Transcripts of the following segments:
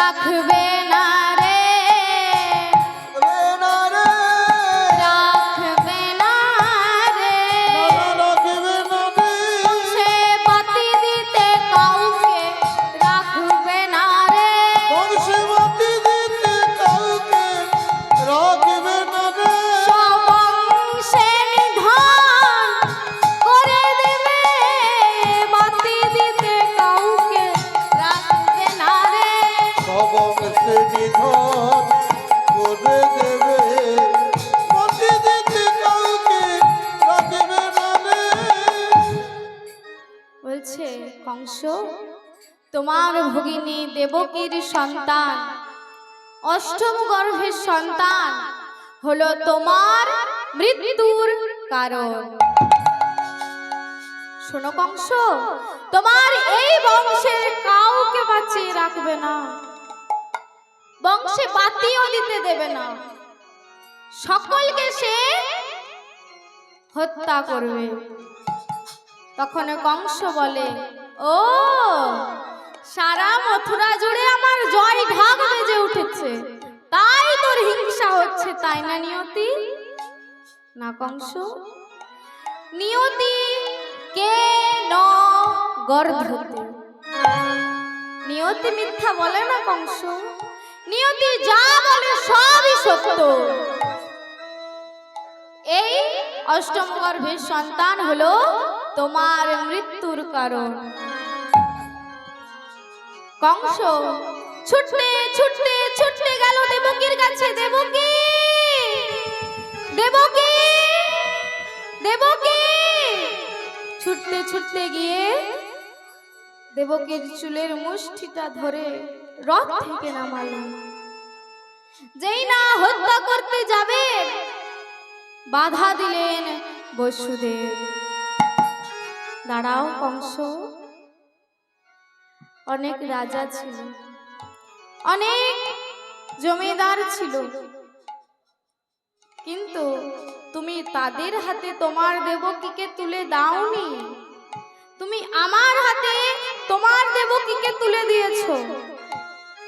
রাখবে না রে, রাখবে না রে, সে বাতি দিতে কাউকে রাখবে না রে, সবংশে নিধন করে দেবে, বাতি দিতে কাউকে রাখবে না রে। বলছে কংস, তোমার ভগিনী দেবকীর সন্তান, অষ্টম গর্ভের সন্তান হলো তোমার মৃত্যুর কারণ। শোনো কংস, তোমার এই বংশের কাউকে বাঁচিয়ে রাখবে না, বংশে বাতিও দিতে দেবে না, সকলকে সে হত্যা করবে। তখন কংস বলে, ও সারা মথুরা জুড়ে আমার জয় ঢাক বেজে উঠেছে, তাই তোর হিংসা হচ্ছে, তাই না নিয়তি? না কংস, নিয়তি কে ন গর্ধতে, নিয়তি মিথ্যা বলে না কংস, নিয়তি যা বলে সবই সত্য। এই অষ্টম গর্ভের সন্তান হলো তোমার মৃত্যুর কারণ। কংস ছুটতে ছুটতে ছুটতে গেল দেবকীর কাছে। দেবকী, দেবকী, দেবকী, ছুটতে ছুটতে গিয়ে দেবকীর চুলের মুষ্টিটা ধরে রথ থেকে নামালেন। যেই না হত্যা করতে যাবে, বাধা দিলেন বসুদেব। দাঁড়াও কংস, অনেক রাজা ছিল, অনেক জমিদার ছিল, কিন্তু তুমি তাদের হাতে তোমার দেবকীকে তুলে দাওনি, তুমি আমার হাতে তোমার দেবকীকে তুলে দিয়েছো।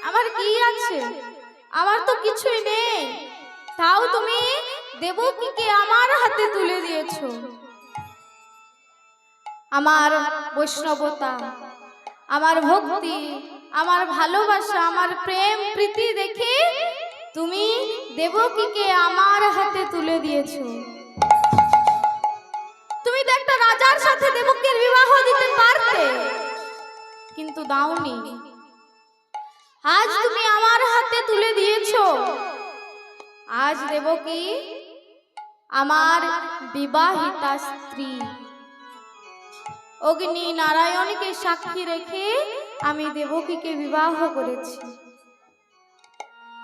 আমার কি আছে? আমার তো কিছুই নেই, তাও তুমি দেবকীকে আমার হাতে তুলে দিয়েছো। আমার বৈষ্ণবতা, আমার ভক্তি, আমার ভালোবাসা, আমার প্রেম প্রীতি দেখে তুমি দেবকীকে আমার হাতে তুলে দিয়েছো। তুমি তো একটা রাজার সাথে দেবকীর বিবাহ দিতে পারতে, কিন্তু দাওনি। আজ তুমি আমার হাতে তুলে দিয়েছো, আজ দেবকী আমার বিবাহিতা স্ত্রী। অগ্নি নারায়ণকে সাক্ষী রেখে আমি দেবকীকে বিবাহ করেছি,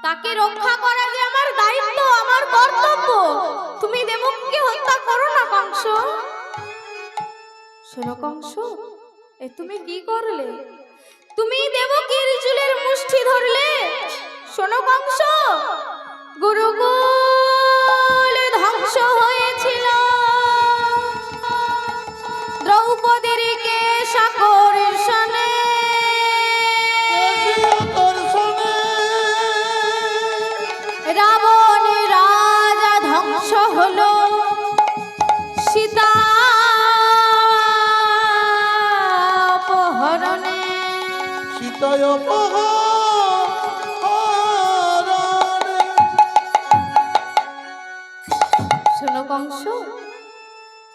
তাকে রক্ষা করা যে আমার দায়িত্ব, আমার কর্তব্য। তুমি দেবকীকে হত্যা করো না কংস। শোনো কংস, এ তুমি কি করলে? তুমি দেবকীর চুলের মুষ্টি ধরলে। শোনো কংস, গুরুকুল ধ্বংস হয়েছিল, দ্রৌপদীর কেশ আকর্ষণে, রাবণ রাজা ধ্বংস হলো, সীতা অপহরণে, সীতায় অপহরণে। শোনো কংস,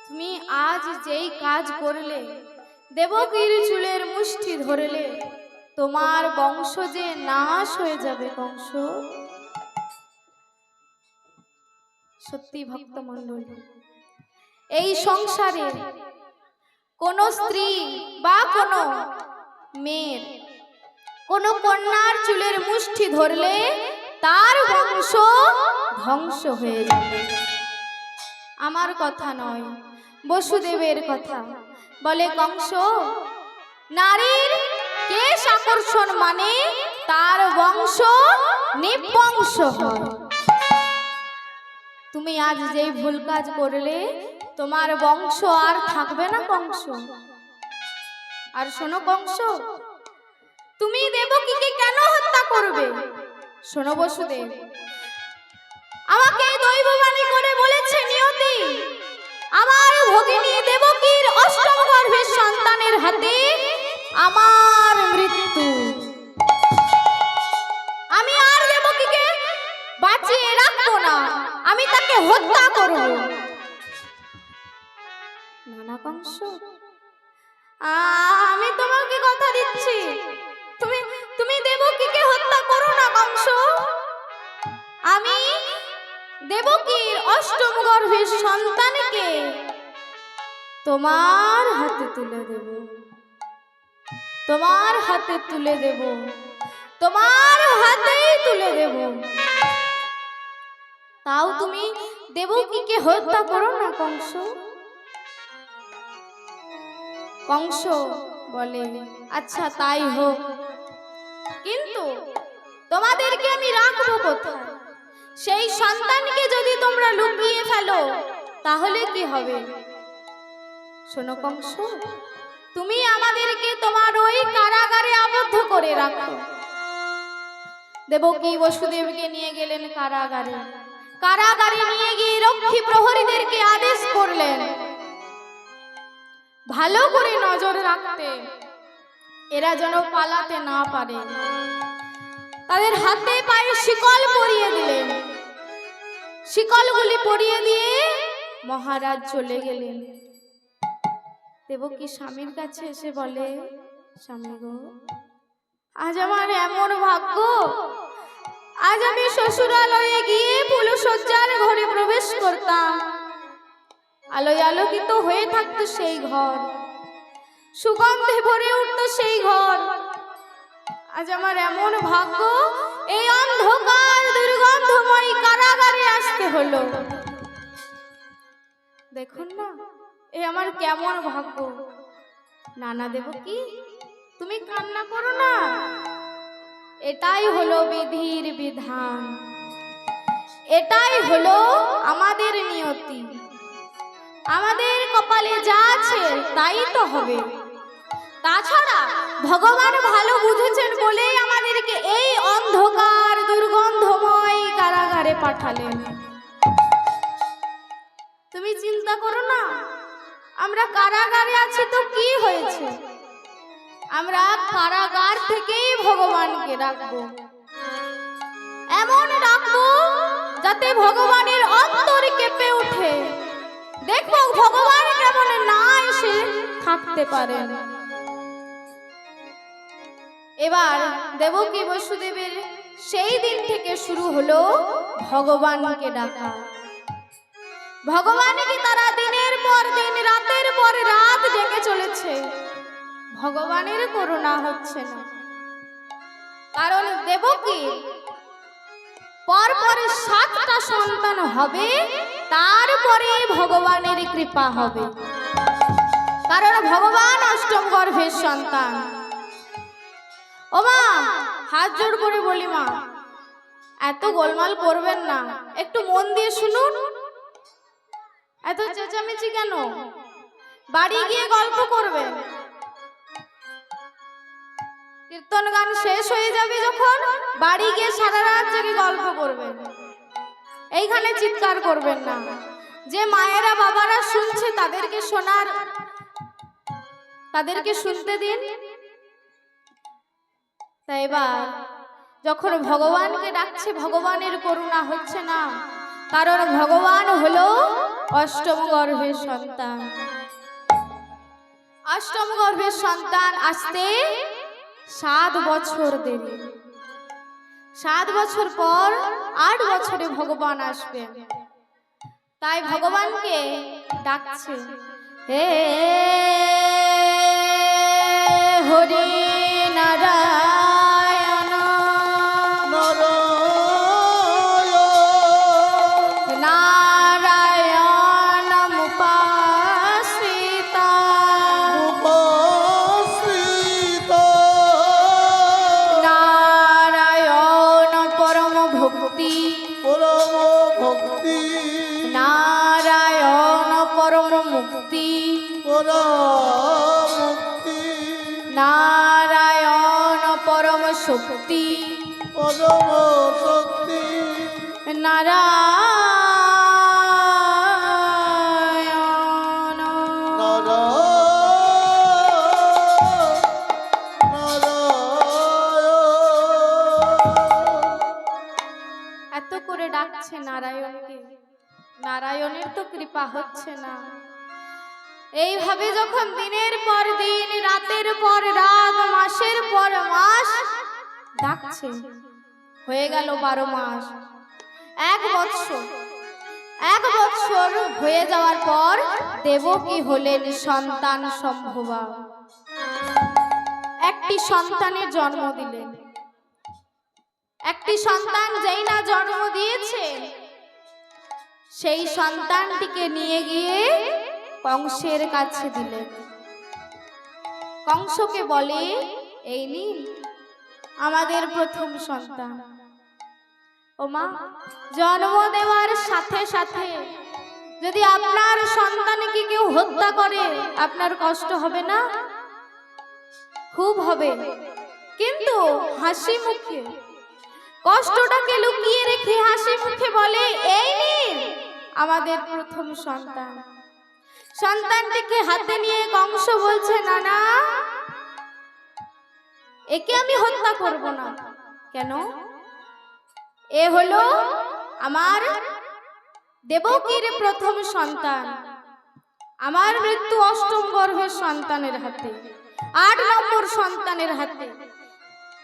তুমি আজ যেই কাজ করলে, দেবকীর চুলের মুষ্টি ধরলে, তোমার বংশ যে নাশ হয়ে যাবে কংস। সত্যি ভক্তমণ্ডলী, এই সংসারে কোন স্ত্রী বা কোন মেয়ের, কোন কন্যার চুলের মুষ্টি ধরলে তার বংশ ধ্বংস হয়ে যাবে। আমার কথা নয়, বসুদেবের কথা। বলে কংস, নারীর কেশ আকর্ষণ মানে তার বংশ নিবংশ হয়। তুমি আজ যেই ভুল কাজ করলে, তোমার বংশ আর থাকবে না কংস। আর শোনো কংস, তুমি দেবকীকে কেন হত্যা করবে? শোনো বসুদেব, আমাকে দৈববাণী করে বলেছে নিয়তি, আমার ভগিনী দেবকীর অষ্টম গর্ভের সন্তানের হাতে আমার মৃত্যু। আমি আর দেবকীকে বাঁচিয়ে রাখবো না, আমি তাকে হত্যা করব। নানা কংস, আমি তোমাকে কথা দিচ্ছি, তুমি তুমি দেবকীকে হত্যা করো না কংস। আমি দেবকীর অষ্টম গর্ভের সন্তানকে তোমার হাতে তুলে দেব, তোমার হাতে তুলে দেব, তোমার হাতেই তুলে দেব। তাও তুমি দেবকীকে হত্যা করো না কংস। কংস বলে, আচ্ছা তাই হোক, কিন্তু তোমাদেরকে আমি রাখবো কোথায়? সেই সন্তানকে যদি তোমরা লুকিয়ে ফেলো তাহলে কি হবে? শোনো কংস, তুমি আমাদেরকে তোমার ওই কারাগারে আবদ্ধ করে রাখো। দেবকী বসুদেবকে নিয়ে গেলেন কারাগারে। কারাগারে নিয়ে গিয়ে রক্ষী প্রহরীদেরকে আদেশ করলেন ভালো করে নজর রাখতে, এরা যেন পালাতে না পারে। তাদের হাতে পায়ে শিকল পরিয়ে দিলেন। শিকলগুলি পরিয়ে দিয়ে মহারাজ চলে গেলেন। দেবকী স্বামীর কাছে এসে বলে, স্বামী গো, আজ আমার এমন ভাগ্য, আজ আমি শ্বশুরালয়ে গিয়ে ফুলসজ্জার ঘরে প্রবেশ করতাম, আলোয় আলোকিত হয়ে থাকতো সেই ঘর, সুগন্ধে ভরে উঠতো সেই ঘর। আজ আমার এমন ভাগ্য, এই অন্ধকার দুর্গন্ধময় কারাগারে আসতে হলো। দেখুন না, এ আমার কেমন ভাগ্য। নানা দেবকী, তুমি কান্না করো না, এটাই হলো বিধির বিধান, এটাই হলো আমাদের নিয়তি। আমাদের কপালে যা আছে তাই তো হবে। তাছাড়া ভগবান ভালো বুঝেছেন বলেই আমাদেরকে এই অন্ধকার দুর্গন্ধময় কারাগারে পাঠালেন। তুমি চিন্তা করো না, আমরা কারাগারে আছি তো কি হয়েছে, আমরা কারাগার থেকেই ভগবানকে ডাকবো, এমন ডাকবো যাতে ভগবানের অন্তর কেঁপে ওঠে। দেখবো ভগবান কেমন না এসে থাকতে পারেন। এবার দেবকী বসুদেবের সেই দিন থেকে শুরু হলো ভগবানকে ডাকা। ভগবানকে তারা দিনের পর দিন, রাতের পর রাত ডেকে চলেছে, ভগবানের করুণা হচ্ছে না। কারণ দেবকী পরপর 7টা সন্তান হবে, তারপরে ভগবানের কৃপা হবে, কারণ ভগবান অষ্টম গর্ভের সন্তান। ও মা, হাত জোড় করে বলি মা, এত গোলমাল করবেন না, একটু মন দিয়ে শুনুন। এত চেঁচামেচি কেন? বাড়ি গিয়ে গল্প করবেন। কীর্তন গান শেষ হয়ে যাবে যখন, বাড়ি গিয়ে সারা রাত জেগে গল্প করবেন। এইখানে চিৎকার করবেন না। যে মায়েরা বাবারা শুনছে তাদেরকে শুনতে দিন। তাই এবার যখন ভগবানকে ডাকছে, ভগবানের করুণা হচ্ছে না, কারণ ভগবান হলো অষ্টম গর্ভের সন্তান। অষ্টম গর্ভের সন্তান আসতে 7 বছর দেরি। 7 বছর পর 8 বছরে ভগবান আসবেন। তাই ভগবানকে ডাকছে, হে হরি নারায়ণ নারায়ণ মুপাশ্রিতা নারায়ণ পরম ভক্তি নারায়ণ পরম মুক্তি নারায়ণ পরম শক্তি পরম শক্তি নারায়ণ। এত করে ডাকছে নারায়ণকে, নারায়ণের তো কৃপা হচ্ছে না। এইভাবে যখন দিনের পর দিন, রাতের পর রাত, মাসের পর মাস ডাকছে, হয়ে গেল 12 মাস, 1 বৎসর। 1 বৎসর হয়ে যাওয়ার পর দেবকী হলেন সন্তান সম্ভবা, একটি সন্তানের জন্ম দিলেন। একটি সন্তান যেই না জন্ম দিয়েছে, সেই সন্তানটিকে নিয়ে গিয়ে কংসের কাছে দিলেন। কংসকে বলে, এই নিন আমাদের প্রথম সন্তান। ও মা, জন্ম দেওয়ার সাথে সাথে যদি আপনার সন্তানকে কেউ হত্যা করে, আপনার কষ্ট হবে না? খুব হবে, কিন্তু হাসি মুখে, কষ্টটাকে লুকিয়ে রেখে হাসি মুখে বলে, এই নিন আমাদের প্রথম সন্তান। সন্তানটিকে হাতে নিয়ে কংস বলছে, না না, একে আমি হত্যা করব না। কেন? এ হলো আমার দেবকীর প্রথম সন্তান। আমার মৃত্যু 8ম গর্ভের সন্তানের হাতে, 8 নম্বর সন্তানের হাতে।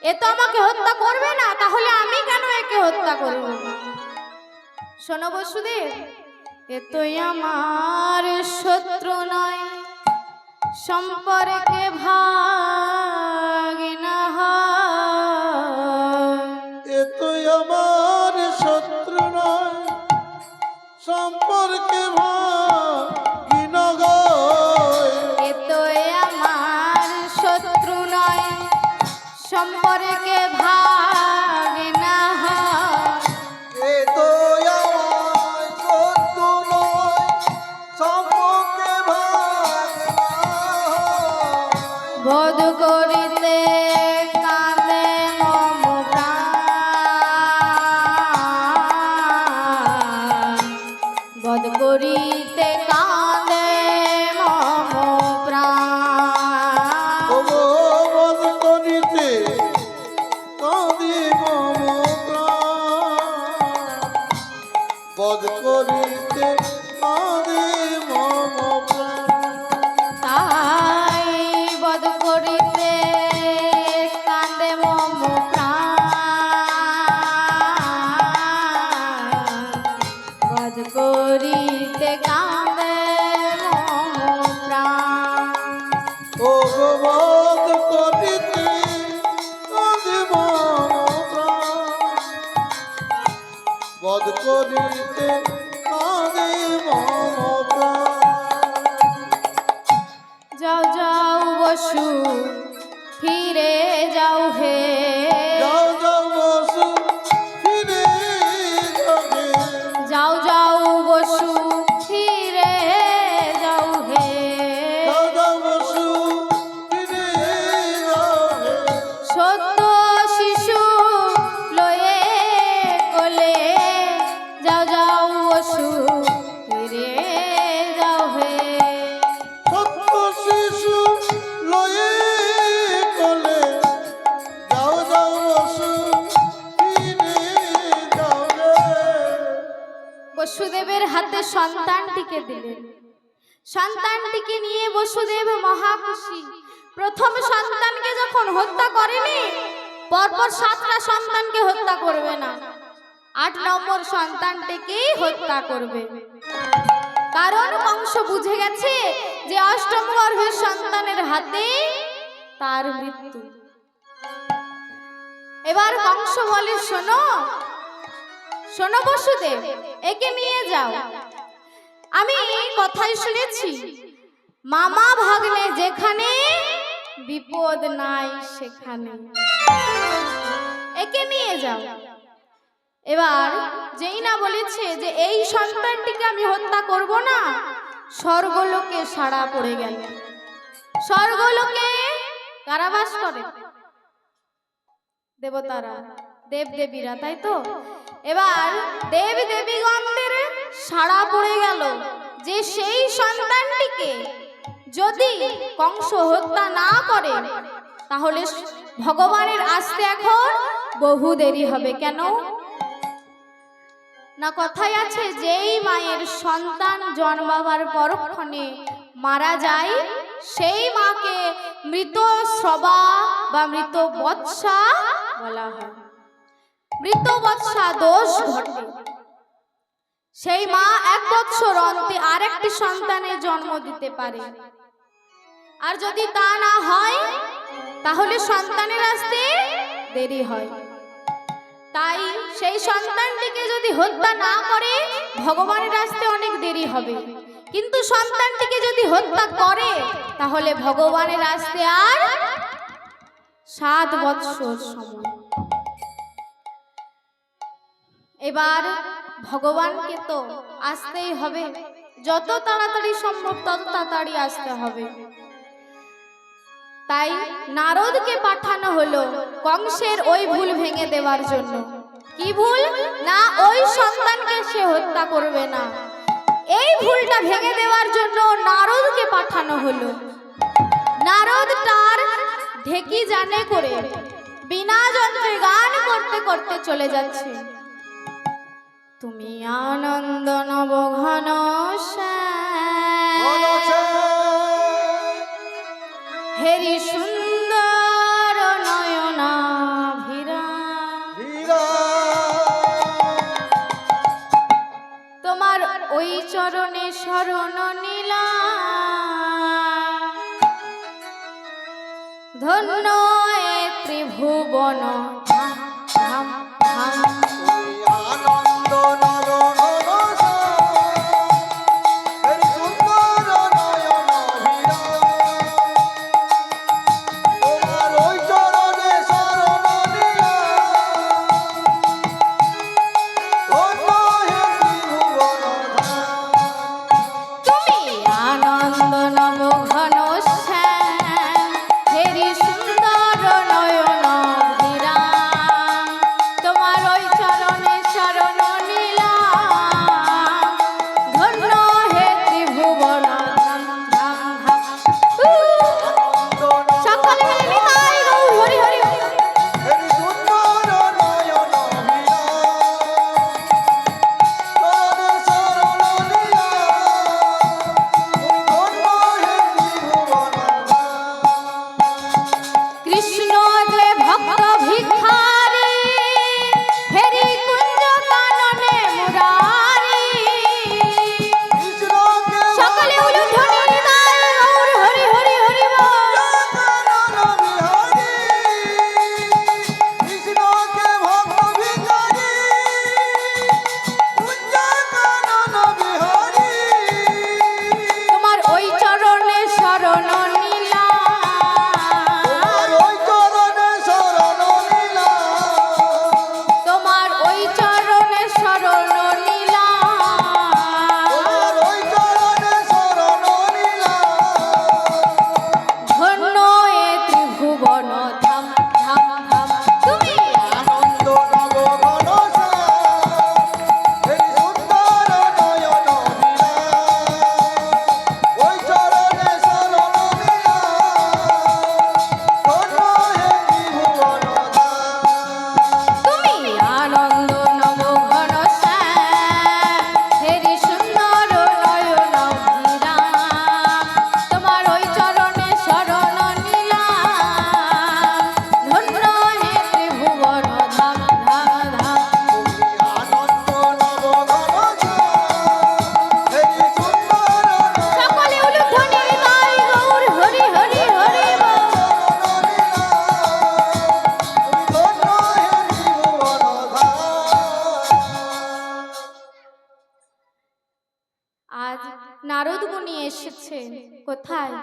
এ তো আমাকে হত্যা করবে না, তাহলে আমি কেন একে হত্যা করব? শোনো বসুদেব, এ তো আমার শত্রু নয়, সম্পর্কে ভাগিনা হয়। এ তো আমার শত্রু নয়, সম্পর্কে ভাগিনা হয়। এ তো আমার শত্রু নয়, সম্পর্কে ভাগিনা হয়। এ তো আমার শত্রু নয়, সম্পর্কে ভাগিনা হয়। বধ করিতে কাঁদে মম প্রাণ, বধ করিতে কাঁদে মম প্রাণ। ওগো বধ করিতে কাঁদে মম প্রাণ, বধ করিতে কাঁদে মম প্রাণ। তাই বধ করিতে কাঁদে মম প্রাণ, বধ করিতে কাঁদে মম প্রাণ। ওগো বধ করিতে কাঁদে মম প্রাণ, বধ করিতে কাঁদে মম প্রাণ। যাও যাও বসু, ফিরে যাও হে। যাও যাও বসু, ফিরে যাবে। যাও যাও বসু, ফিরে যাও হে। যাও যাও বসু, ফিরে যাবে। সত্য শিশু লয়ে কোলে, যাও যাও বসু, ফিরে যাও হে। সত্য শিশু লয়ে কোলে, যাও যাও বসু, ফিরে যাবে। বসুদেবের হাতে সন্তানটিকে দিলেন। সন্তানটিকে নিয়ে বসুদেব মহা খুশি। প্রথম সন্তানকে যখন হত্যা করেনি, পরপর 7টা সন্তানকে হত্যা করবে না, 8 নম্বর সন্তানটিকেই হত্যা করবে। কারণ কংস বুঝে গেছে যে 8ম গর্ভের সন্তানের হাতে তার মৃত্যু। এবার কংস বলে, শোনো শোনো বসুদেব, একে নিয়ে যাও। আমি কথাই শুনেছি, মামা ভাগ্নে যেখানে, বিপদ নাই সেখানে। একে নিয়ে যাও। এবার যেই না বলেছে যে এই সন্তানটিকে আমি হত্যা করব না, স্বর্গলোকে সাড়া পড়ে গেল। স্বর্গলোকে কারাবাস করে। দেবতারা, দেব দেবীরা, তাই তো? এবার দেব দেবীগণদের সাড়া পড়ে গেল যে সেই সন্তানটিকে যদি কংস হত্যা না করে তাহলে ভগবানের আসতে এখন বহু দেরি হবে। কেন না, কথাই আছে যেই মায়ের সন্তান জন্মাবার পরক্ষণে মারা যায় সেই মাকে মৃত শ্রবা বা মৃত বৎসা বলা হয়। মৃত বৎসা দোষ ঘটে, সেই মা 1 বৎসর অন্তে আরেকটি সন্তানের জন্ম দিতে পারে, আর যদি তা না হয় তাহলে সন্তানের আসতে দেরি হয়। তাই সেই সন্তানটিকে যদি হত্যা না করে ভগবানের আসতে অনেক দেরি হবে, কিন্তু সন্তানটিকে যদি হত্যা করে তাহলে ভগবানের আসতে আর 7 বৎসর সময়। এবার ভগবানকে তো আসতেই হবে, যত তাড়াতাড়ি সম্ভব তত তাড়াতাড়ি আসতে হবে। তাই নারদকে পাঠানো হলো কংসের ওই ভুল ভেঙে দেওয়ার জন্য। কি ভুল? না, ওই সন্তানকে সে হত্যা করবে না, এই ভুলটা ভেঙে দেওয়ার জন্য নারদকে পাঠানো হলো। নারদ তার ঢেকি জানে করে বিনা যন্ত্রে গান করতে করতে চলে যাচ্ছে। তুমি আনন্দ নব ঘন হেরি সুন্দর নয়না ভিরা, তোমার ওই চরণে শরণ নিলাম, ধন্য এ ত্রিভুবন ধাম ধাম ধাম। আনন্দ নর নারদ মুনি এসেছেন কোথায়?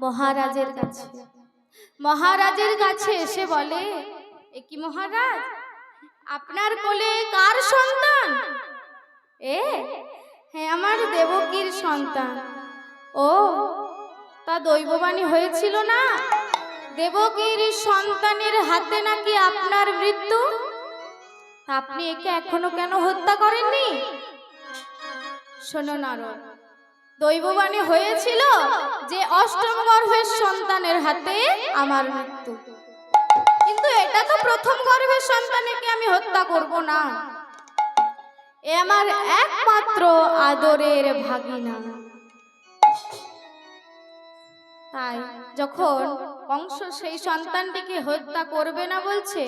মহারাজের কাছে। মহারাজের কাছে এসে বলে, এ কি মহারাজ, আপনার কোলে কার সন্তান? হ্যাঁ, আমার দেবকীর সন্তান। ও, তা দৈববাণী হয়েছিল না? দেবকীর সন্তানের হাতে নাকি আপনার মৃত্যু, তা আপনি একে এখনো কেন হত্যা করেননি? শোনো নারদ, দৈববাণী হয়েছিল যে অষ্টম গর্ভের সন্তানের হাতে আমার মৃত্যু, কিন্তু এটা তো প্রথম গর্ভের সন্তানকে আমি হত্যা করব না। এ আমার একমাত্র আদরের ভাগিনা। তাই যখন কংস সেই সন্তানটিকে হত্যা করবে না বলছে,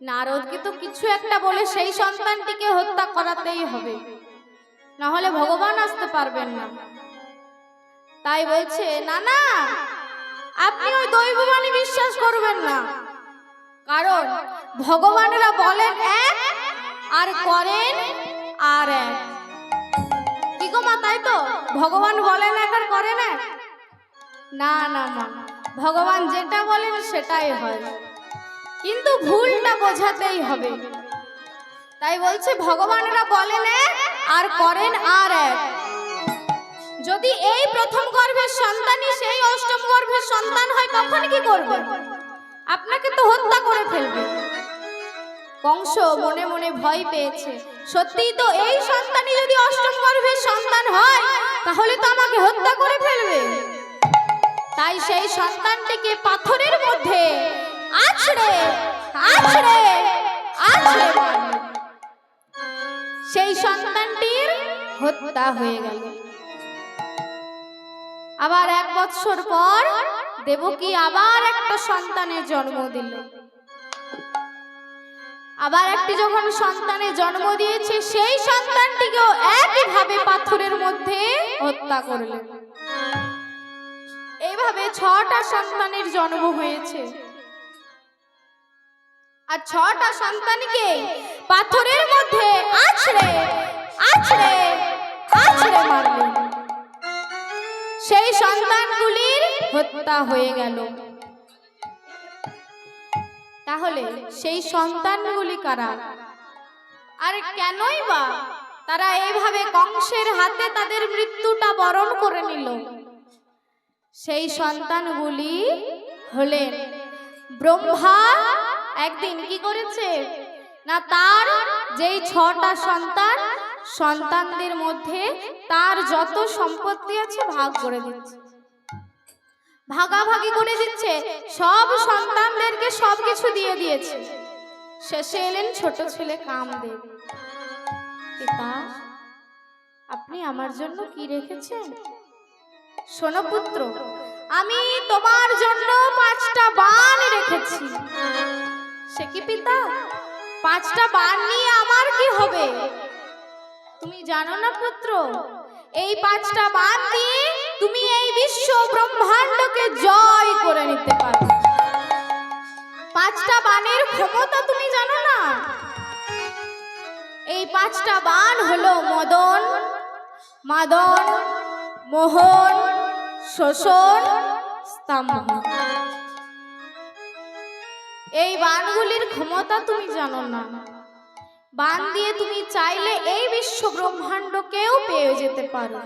নারদকে তো কিছু একটা বলে সেই সন্তানটিকে হত্যা করাতেই হবে, না হলে ভগবান আসতে পারবেন না। তাই বলছে, না না, আপনি ওই দৈববাণী বিশ্বাস করবেন না, কারণ ভগবানেরা বলেন এক আর করেন আর এক। কি গো মা, তাই তো? ভগবান বলেন এক আর করেন এক? না না মা, ভগবান যেটা বলেন সেটাই হয়, কিন্তু ভুলটা বোঝাতেই হবে। তাই বলছে ভগবানেরা বলেন এক আর করেন আর এক। যদি এই প্রথম গর্ভের সন্তানই সেই অষ্টম গর্ভের সন্তান হয়, তখন কি করবে? আপনাকে তো হত্যা করে ফেলবে। কংস মনে মনে ভয় পেয়েছে, সত্যিই তো এই সন্তানই যদি অষ্টম গর্ভের সন্তান হয়, তাহলে তো আমাকে হত্যা করে ফেলবে। তাই সেই সন্তানটিকে পাথরের মধ্যে আছড়ে আছড়ে আছড়ে মারল। সেই সন্তানটির হত্যা হয়ে গেল। আবার 1 বৎসর পর দেবকী আবার একটা সন্তানের জন্ম দিল। আবার একটি যখন সন্তানের জন্ম দিয়েছে, সেই সন্তানটিকেও একইভাবে পাথরের মধ্যে হত্যা করলেন। এইভাবে 6টা সন্তানের জন্ম হয়েছে, আর 6টা সন্তানকে পাথরের মধ্যে আছড়ে আছড়ে আছড়ে মারলেন। সেই সন্তানগুলির হত্যা হয়ে গেল। তাহলে সেই সন্তানগুলি কারা, আর কেনই বা তারা এইভাবে কংসের হাতে তাদের মৃত্যুটা বরণ করে নিল? সেই সন্তানগুলি হলেন ব্রহ্মা। একদিন কি করেছে না, তার যেই 6টা সন্তানদের মধ্যে তার যত সম্পত্তি আছে ভাগ করে দিচ্ছে, ভাগাভাগি করে দিচ্ছে, সব সন্তানদেরকে সবকিছু দিয়ে দিয়েছে। শেষে এলেন ছোট ছেলে কামদেব। পিতা, আপনি আমার জন্য কি রেখেছেন? শোনো পুত্র, আমি তোমার জন্য 5টা বাণ রেখেছি। সে কি পিতা, 5টা বাণ নিয়ে আমার কি হবে? তুমি জানো না পুত্র, এই 5টা বাণ দিয়ে তুমি এই বিশ্ব ব্রহ্মাণ্ডকে জয় করে নিতে পারো। 5টা বাণের ক্ষমতা তুমি জানো না? এই 5টা বাণ হলো মদন, মাদন, মোহন, শোষণ, স্তম্ভ। এই বাণগুলির ক্ষমতা তুমি জানো না। বাণ দিয়ে তুমি চাইলে এই বিশ্ব ব্রহ্মাণ্ডকেও পেয়ে যেতে পারো।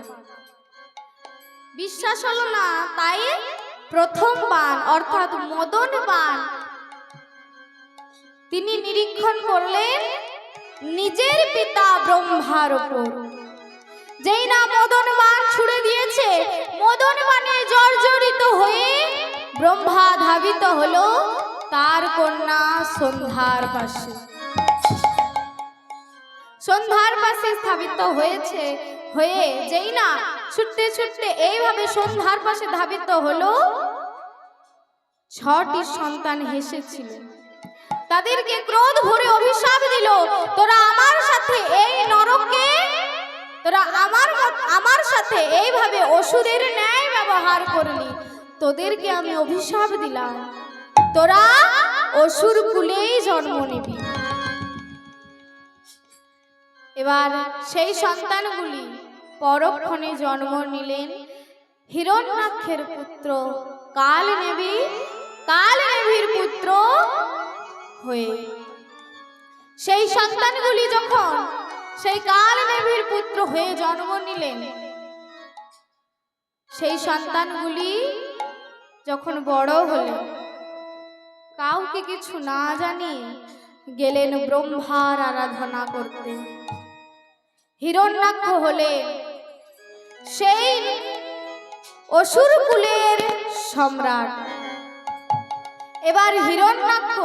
বিশ্বাস হলো না, তাই প্রথম বাণ অর্থাৎ মদন বাণ তিনি নিরীক্ষণ করলেন নিজের পিতা ব্রহ্মার উপর। যেই না মদন বাণ ছুড়ে দিয়েছে, মদন বাণে জর্জরিত হয়ে ব্রহ্মা ধাবিত হলো তার কন্যা সন্ধ্যার পাশে। সন্ধ্যার পাশে স্থাপিত হয়েছে, হয়ে যেই না ছুটতে ছুটতে এইভাবে সন্ধ্যার পাশে ধাবিত হলো, 6টি সন্তান হেসেছিল। তাদেরকে ক্রোধ ভরে অভিশাপ দিল, তোরা আমার সাথে এই নরকে, তোরা আমার সাথে এইভাবে অসুরের ন্যায় ব্যবহার করলি, তোদেরকে আমি অভিশাপ দিলাম, তোরা অসুর কুলেই জন্ম নিবি। এবার সেই সন্তানগুলি পরক্ষণে জন্ম নিলেন হিরণ্যাক্ষের পুত্র কালনেমির পুত্র হয়ে। সেই সন্তানগুলি যখন সেই কালনেমির পুত্র হয়ে জন্ম নিলেন, সেই সন্তানগুলি যখন বড় হলেন কাউকে কিছু না জানিয়ে গেলেন ব্রহ্মার আরাধনা করতে। হিরণ্যাক্ষ হলেন সেই অসুর কুলের সম্রাট। এবার হিরণ্যাক্ষ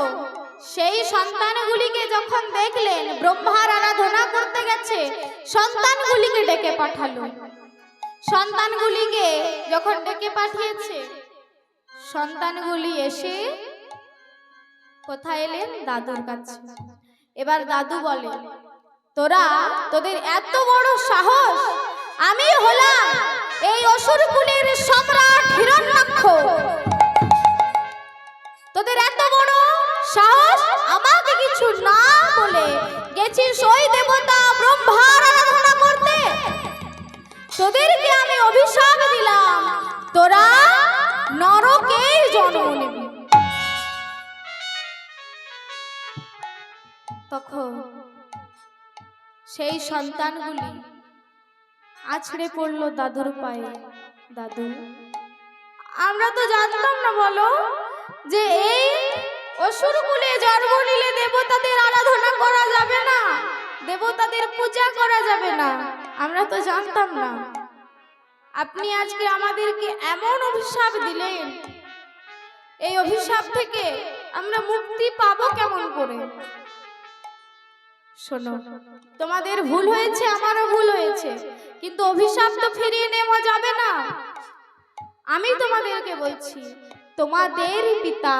সেই সন্তানগুলিকে যখন দেখলেন ব্রহ্মার আরাধনা করতে গেছে, সন্তানগুলিকে ডেকে পাঠালো। সন্তানগুলিকে যখন ডেকে পাঠিয়েছে, সন্তানগুলি এসে কোথায় এলেন? দাদুর কাছে। এবার দাদু বলে, তোদের এত বড় সাহস! আমি হলাম এই অসুর কুলের সম্রাট হিরণ্যাক্ষ। তোদের এত বড় সাহস, আমাকে কিছু না বলে গেছিস ওই দেবতা ব্রহ্মার আরাধনা করতে। তোদেরকে আমি অভিশাপ দিলাম, তোরা নরকেই জন্ম নিবি। তখন সেই সন্তানগুলি আছড়ে পড়লো দাদুর পায়ে। দাদু, আমরা তো জানতাম না বলো যে এই অসুর কুলে জন্ম নিলে দেবতাদের আরাধনা করা যাবে না, দেবতাদের পূজা করা যাবে না। আমরা তো জানতাম না। আপনি আজকে আমাদেরকে এমন অভিশাপ দিলেন, এই অভিশাপ থেকে আমরা মুক্তি পাবো কেমন করে? শোনো, তোমাদের ভুল হয়েছে, আমারও ভুল হয়েছে, কিন্তু অভিশাপ তো ফিরিয়ে নেওয়া যাবে না। আমি তোমাদেরকে বলছি, তোমাদের পিতা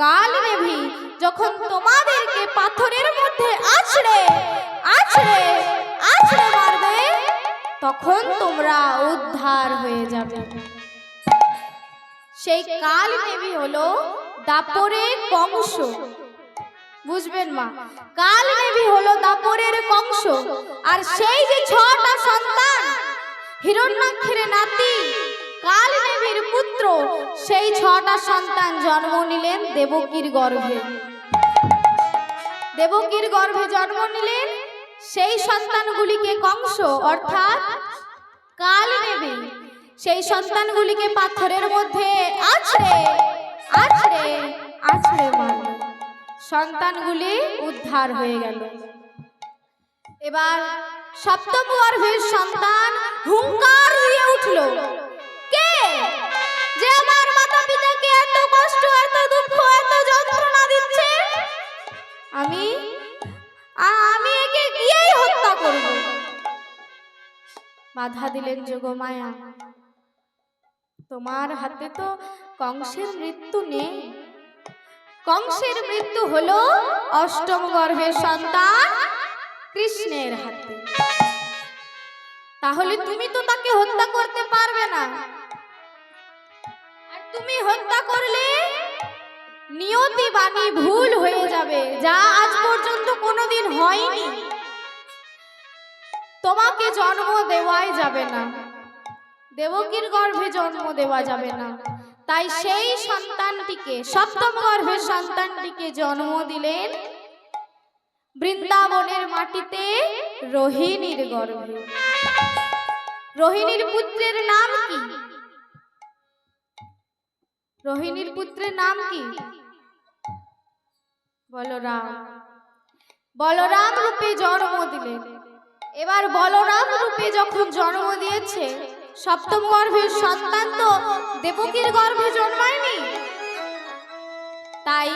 কালনেভি যখন তোমাদেরকে পাথরের মধ্যে আছড়ে আছড়ে আছড়ে মারবে, তখন তোমরা উদ্ধার হয়ে যাবে। সেই কালনেভি হলো দাপরের কংস। বুঝবেন মা, কালনেভি হলো দাপরের কংস। আর সেই যে 6টা সন্তান হিরণ্যাক্ষের নাতি কালনেভির পুত্র, সেই 6টা সন্তান জন্ম নিলেন দেবকীর গর্ভে। দেবকীর গর্ভে জন্ম নিলেন। সেই সন্তানগুলিকে কংস অর্থাৎ কালনেভি সেই সন্তানগুলিকে পাথরের মধ্যে আছড়ে আছড়ে আছড়ে মারল। সন্তানগুলি উদ্ধার হয়ে গেল। এবার সপ্তম গর্ভের সন্তান হুঙ্কার দিয়ে উঠল, কে যে আমার মাতা পিতাকে এত কষ্ট, এত দুঃখ, এত যন্ত্রণা দিচ্ছে? আমি একে গিয়েই হত্যা করব। বাধা দিলেন যোগমায়া, তোমার হাতে তো কংসের মৃত্যু নেই। কংসের মৃত্যু হলো অষ্টম গর্ভের সন্তান কৃষ্ণের হাতে। তাহলে তুমি তো তাকে হত্যা করতে পারবে না। আর তুমি হত্যা করলে নিয়তি বাণী ভুল হয়ে যাবে, যা আজ পর্যন্ত কোনোদিন হয়নি। তোমাকে জন্ম দেওয়াই যাবে না, দেবকীর গর্ভে জন্ম দেওয়া যাবে না। তাই সেই সন্তানটিকে, সপ্তম গর্ভের সন্তানটিকে জন্ম দিলেন বৃন্দাবনের মাটিতে রোহিণীর গর্ভে। রোহিণীর পুত্রের নাম কি? রোহিণীর পুত্রের নাম কি? বলরাম। বলরাম রূপে জন্ম দিলেন। এবার বলরাম রূপে যখন জন্ম দিয়েছে, সপ্তম গর্ভের সন্তান তো দেবকীর গর্ভে জন্মায়নি। তাই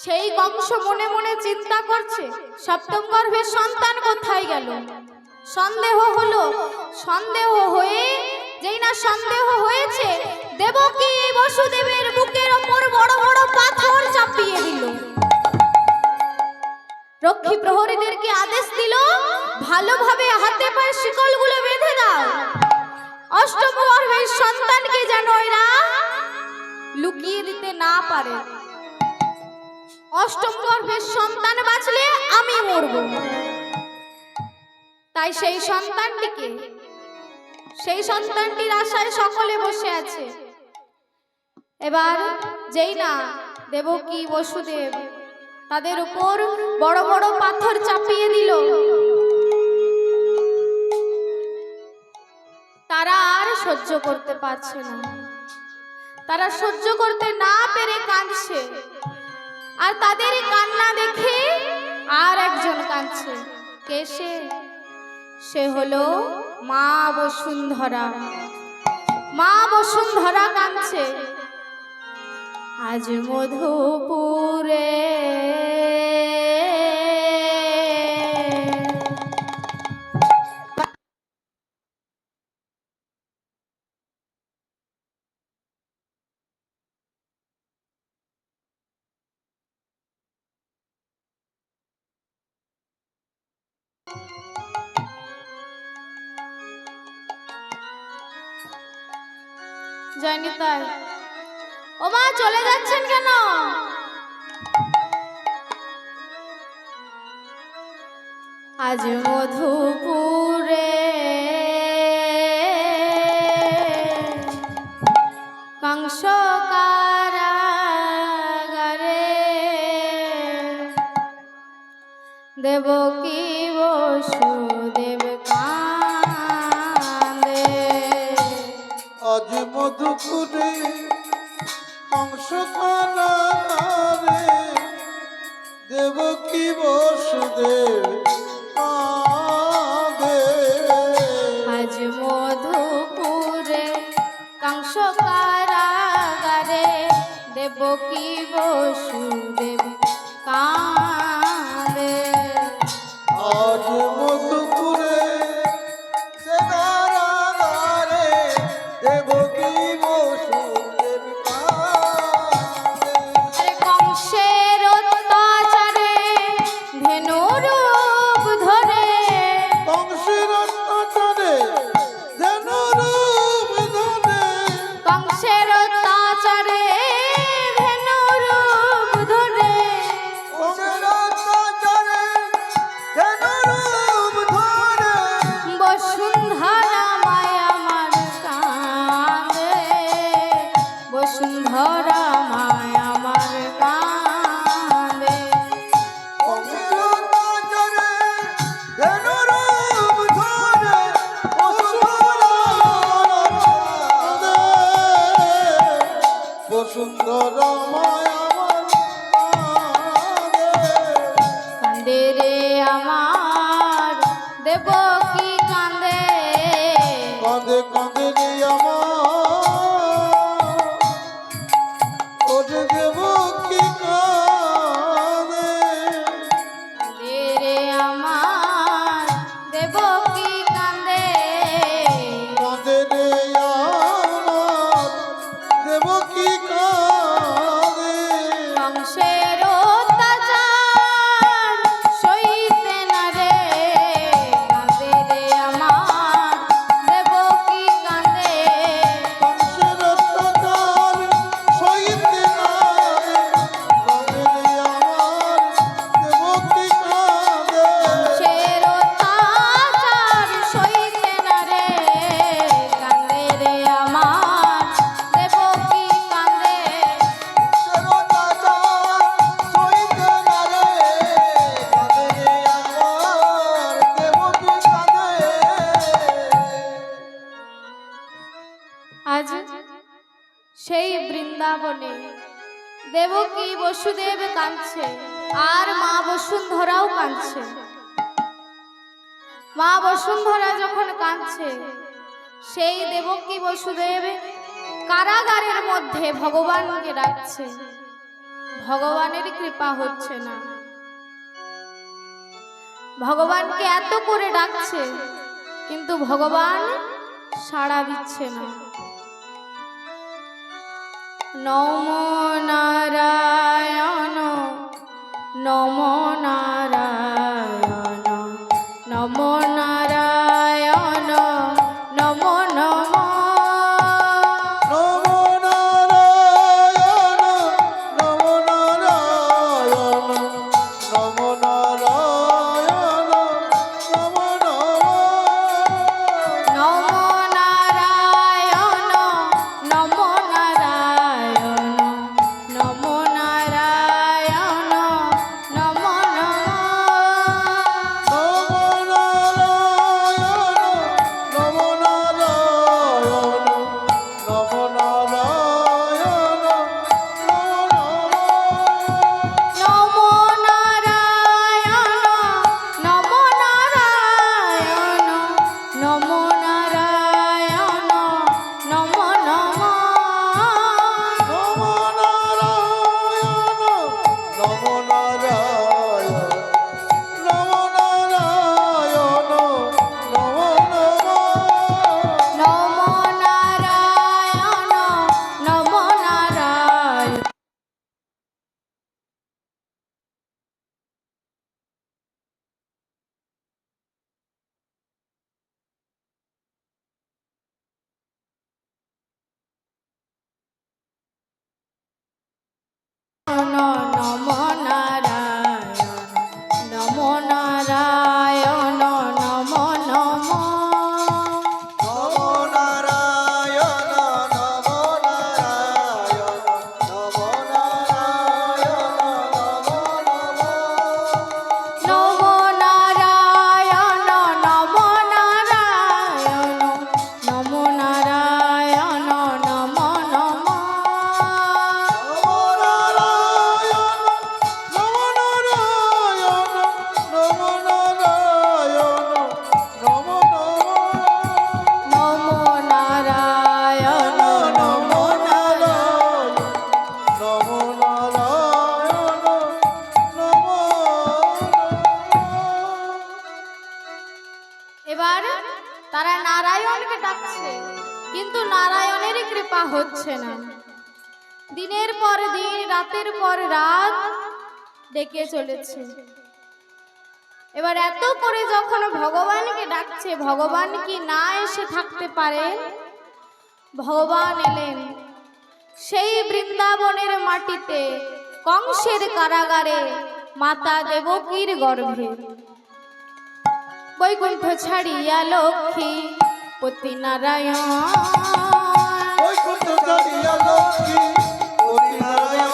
সেই কংস মনে মনে চিন্তা করছে, সপ্তম গর্ভের সন্তান কোথায় গেল? সন্দেহ হলো। সন্দেহ হয়ে যেই না সন্দেহ হয়েছে, দেবকী বসুদেবের বুকের ওপর বড় বড় পাথর চাপিয়ে দিল। রক্ষী প্রহরীদেরকে আদেশ দিল, ভালোভাবে হাতে পায়ে শিকলগুলো বেঁধে দাও। অষ্টম গর্ভের সন্তানকে যেন এরা লুকিয়ে দিতে না পারে। অষ্টম গর্ভের সন্তান বাঁচলে আমি মরব। তাই সেই সন্তানটির আশায় সকলে বসে আছে। এবার যেই না দেবকী বসুদেব তাদের উপর বড় বড় পাথর চাপিয়ে দিল, তারা আর সহ্য করতে পারছে না। তারা সহ্য করতে না পেরে কাঁদছে। আর তাদের কান্না দেখে আর একজন কাঁদছে। কে সে? সে হলো মা বসুন্ধরা। মা বসুন্ধরা কাঁদছে। আজ মধুপুরে যায়নি তাই। ও মা, চলে যাচ্ছেন কেন? আজ মধুপুরে কংস কারাগারে দেবকী বসুদেব কাঁদে। আজ মধুপুরে কংস কারাগারে দেবকী বসুদেব কাঁদে। আজ মধুপুরে কংস কারাগারে দেবকী বসুদেব কাঁদে। আজ মধুপুরে কারাগারে দেবকী বসুদেব কাঁদে। আরে কংসের অত্যাচারে ধেনুরূপ ধরে, কংসের অত্যাচারে ধেনুরূপ ধরে, কংসের অত্যাচারে ধেনুরূপ ধরে, কংসের অত্যাচারে ধেনুরূপ ধরে, বসুন্ধরা মায় আমার কাঁদে। বসুন্ধরা মায় আমার কাঁদে। কংসের অত্যাচারে ধেনুরূপ ধরে, বসুন্ধরা মায় আমার কাঁদে। কাঁদে রে আমার দেবকী কাঁদে। কাঁদে কাঁদে রে আমার ওরে দেবকী কাঁদে। কাঁদে রে আমার দেবকী কাঁদে। কাঁদে রে আমার দেবকী কাঁদে। কংসের অত্যাচার সইতে না রে। কাঁদে রে আমার দেবকী কাঁদে। কংসের অত্যাচার সইতে না রে। কাঁদে রে আমার দেবকী কাঁদে। কংসের অত্যাচার সইতে না রে। কাঁদে রে আমার দেবকী কাঁদে। কংসের অত্যাচার সইতে না রে। কাঁদে রে আমার দেবকী কাঁদে। আজ সেই বৃন্দাবনে দেবকী বসুদেব কাঁদছে, আর মা বসুন্ধরাও কাঁদছে। মা বসুন্ধরা যখন কাঁদছে, সেই দেবকী বসুদেব কারাগারের মধ্যে ভগবানকে ডাকছে। ভগবানের কৃপা হচ্ছে না। ভগবানকে এত করে ডাকছে, কিন্তু ভগবান সাড়া দিচ্ছে না। নমো নারায়ণ, নমো নারায়ণ, নমো নারায়ণ, নমো নমো। নমো নারায়ণ, নমো নারায়ণ, নমো নারায়ণ, নমো নমো। নমো নারায়ণ, নমো নারায়ণ, নমো নারায়ণ, নমো এবার তারা নারায়ণকে ডাকছে, কিন্তু নারায়ণেরই কৃপা হচ্ছে না। দিনের পর দিন, রাতের পর রাত ডেকে চলেছে। এবার এত করে যখন ভগবানকে ডাকছে, ভগবান কি না এসে থাকতে পারে? ভগবান এলেন সেই বৃন্দাবনের মাটিতে, কংসের কারাগারে, মাতা দেবকীর গর্ভে। বৈকুণ্ঠ ছাড়িয়া লক্ষ্মী পতি নারায়ণ, বৈকুণ্ঠ ছাড়িয়া লক্ষ্মী পতি নারায়ণ,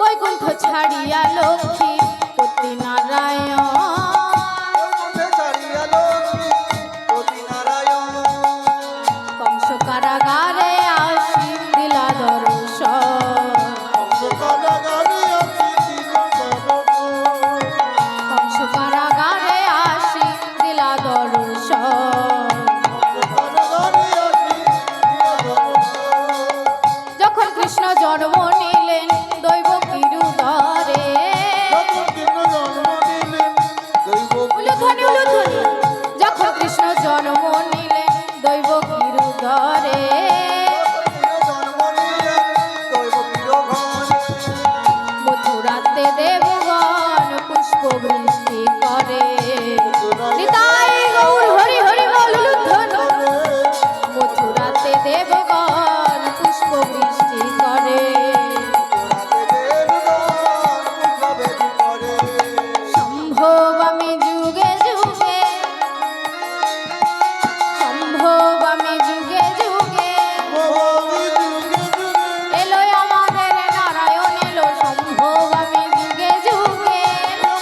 বৈকুণ্ঠ ছাড়িয়া লক্ষ্মী পতি নারায়ণ, বৈকুণ্ঠ ছাড়িয়া লক্ষ্মী পতি নারায়ণ, কংস কারাগারে আসি দিলা দর্শন, কংস কারাগারে আসি দিলা দর্শন, কংস কারাগারে আসি দিলা দর্শন। যখন কৃষ্ণ জন্ম নিলেন দৈবকীর উদরে, উলুধ্বনি উলুধ্বনি, যখন কৃষ্ণ জন্ম নিলেন দৈবকীর উদরে, মথুরাতে দেবগণ পুষ্প বৃষ্টি করে, নিতাই গৌর হরি হরি বল উলুধ্বনি, মথুরাতে দেবগণ পুষ্প বৃষ্টি করে। সম্ভব আমি যুগে যুগে, সম্ভব আমি যুগে যুগে, এলো আমাদের নারায়ণ এলো, সম্ভব আমি যুগে যুগে, এলো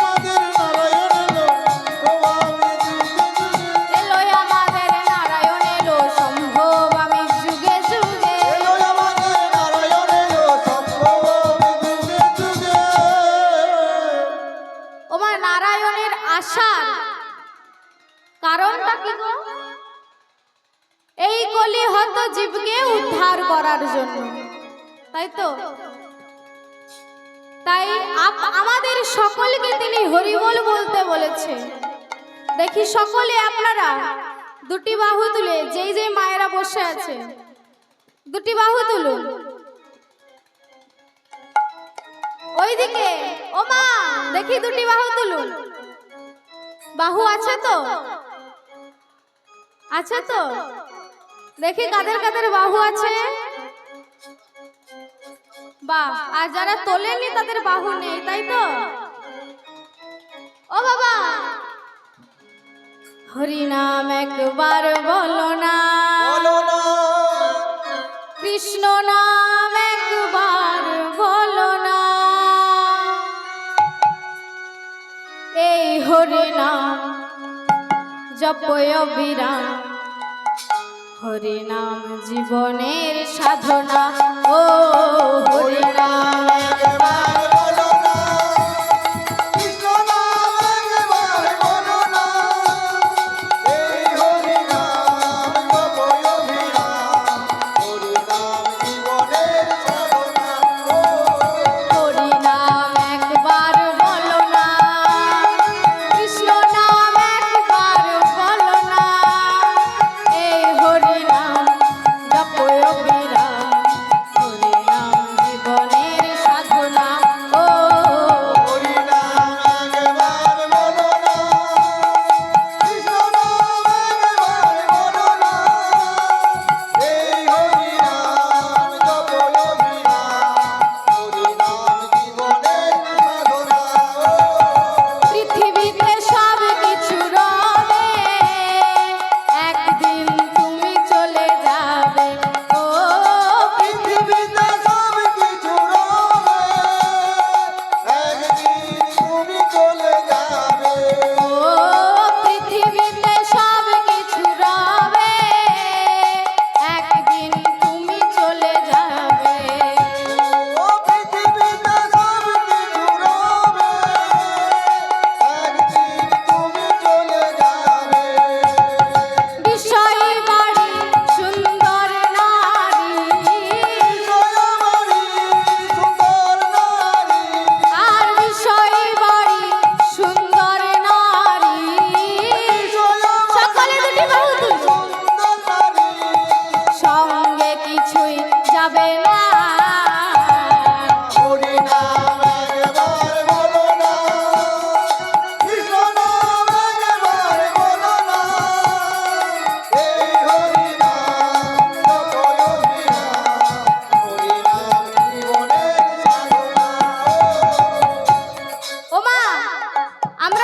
আমাদের নারায়ণ এলো, সম্ভব আমি যুগে যুগে। ওমা নারায়ণের আশার কারণটা কি গো? এই কলি হত জীবকে উদ্ধার করার জন্য, তাই তো? তাই আমাদের সকলকে তিনি হরিবল বলতে বলেছে। দেখি সকলে আপনারা দুটি বাহু তুলে, যেই যেই মায়েরা বসে আছে দুটি বাহু তুলুন। ওইদিকে ও মা, দেখি দুটি বাহু তুলুন। বাহু আছে তো? আছে তো? দেখি কাদের কাদের বাহু আছে। বাহ, আর যারা তোলেনি তাদের বাহু নেই, তাই তো? ও বাবা, হরি নাম একবার বলো না, কৃষ্ণ নাম একবার বলো না, এই হরি নাম জপয় বিরাম, হরি নাম জীবনের সাধনা। ও হরি নাম একবার, হরি নাম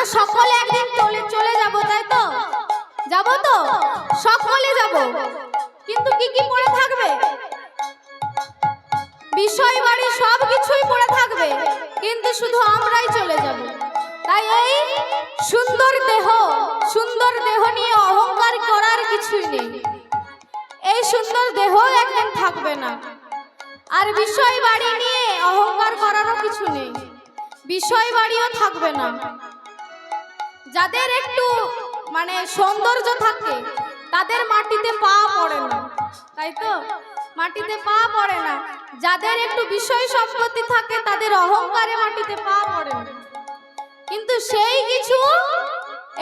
আমরা সকলে একদিন চলে চলে যাব, তাই তো? যাব তো, সকলে যাব। কিন্তু কি কি পড়ে থাকবে? বিষয় বাড়ি সব কিছুই পড়ে থাকবে, কিন্তু শুধু আমরাই চলে যাব। তাই এই সুন্দর দেহ নিয়ে অহংকার করার কিছুই নেই। এই সুন্দর দেহ একদিন থাকবে না। আর বিষয় বাড়ি নিয়ে অহংকার করারও কিছু নেই, বিষয় বাড়িও থাকবে না। যাদের একটু মানে সৌন্দর্য থাকে তাদের মাটিতে পা পড়ে না, তাই তো? মাটিতে পা পড়ে না। যাদের একটু বিষয় সম্পত্তি থাকে তাদের অহংকারে মাটিতে পা পড়ে না। কিন্তু সেই কিছু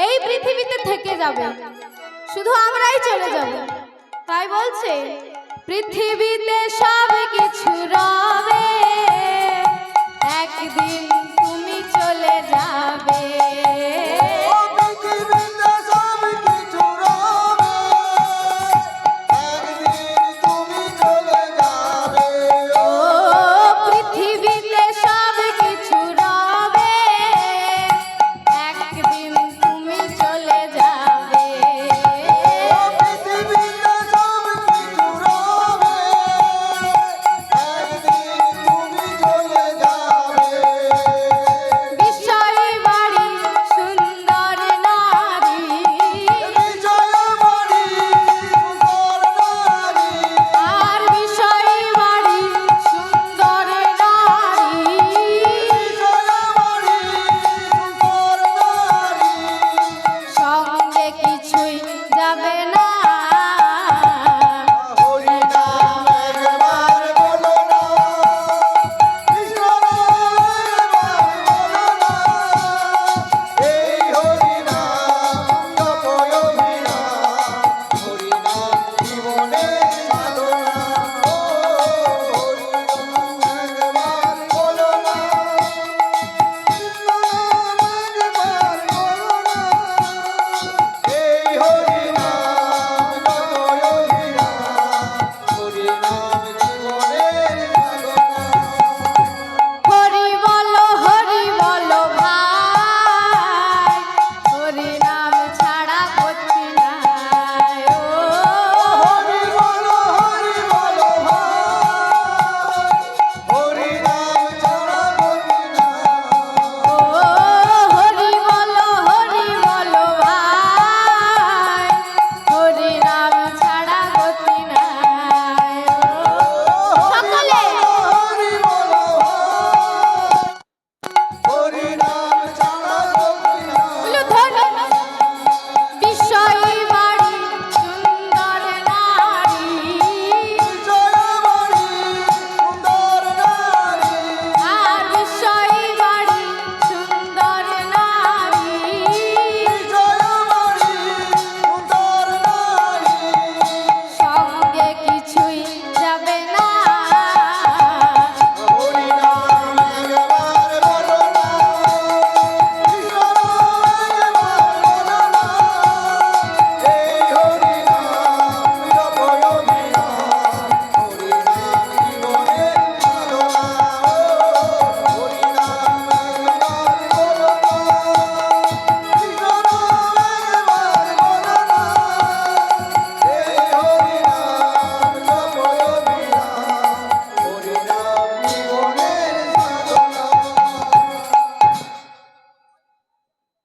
এই পৃথিবীতে থেকে যাবে, শুধু আমরাই চলে যাব। তাই বলছে পৃথিবীতে সব কিছু রবে, একদিন তুমি চলে যাবে।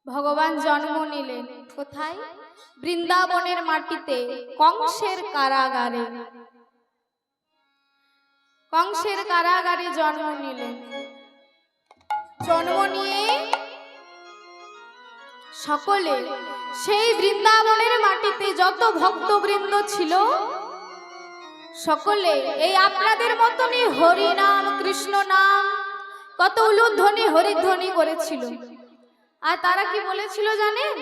ভগবান জন্ম নিলেন কোথায়? বৃন্দাবনের মাটিতে, কংসের কারাগারে। কংসের কারাগারে জন্ম নিলেন। জন্ম নিয়ে সকলে সেই বৃন্দাবনের মাটিতে যত ভক্তবৃন্দ ছিল সকলে এই আপনাদের মতনই হরি নাম, কৃষ্ণ নাম, কত উলুধ্বনি হরিধ্বনি করেছিল। আর তারা কি বলেছিল জানেন?